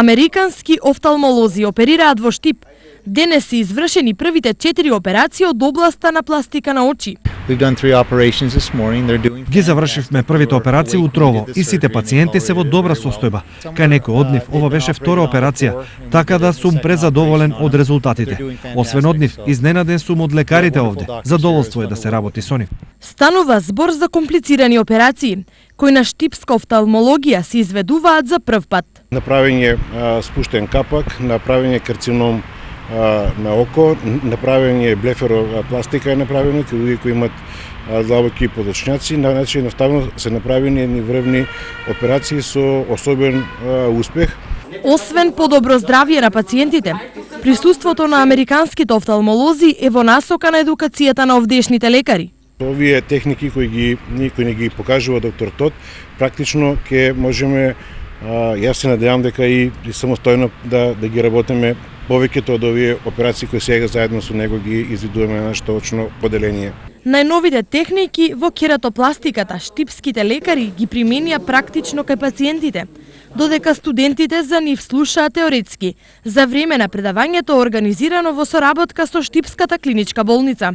Американски офталмолози оперираат во штип. Денес се извршени првите 4 операции од областа на пластика на очи. Ги завршивме првите операции утрово и сите пациенти се во добра состојба. Кај некој од нив ова беше втора операција, така да сум презадоволен од резултатите. Освен од нив, изненаден сум од лекарите овде. Задоволство е да се работи со нив. Станува збор за комплицирани операции, кои на штипска офталмологија се изведуваат за прв пат. Направен е спуштен капак, направен е карцином на око, направен е блефаропластика, направено кај луѓе кои имат длабоки подочњаци, значи едноставно се направени едни врвни операции со особен успех. Освен подобро здравје на пациентите, присуството на американските офталмолози е во насока на едукацијата на овдешните лекари. Овие техники кои не ги покажува доктор Тот, практично ќе можеме, јас се надевам дека и самостојно да ги работиме повеќето од овие операции кои сега заедно со него ги изведуваме на нашето очно поделение. Најновите техники во кератопластиката штипските лекари ги применија практично кај пациентите, додека студентите за нив слушаат теоретски, за време на предавањето организирано во соработка со Штипската клиничка болница.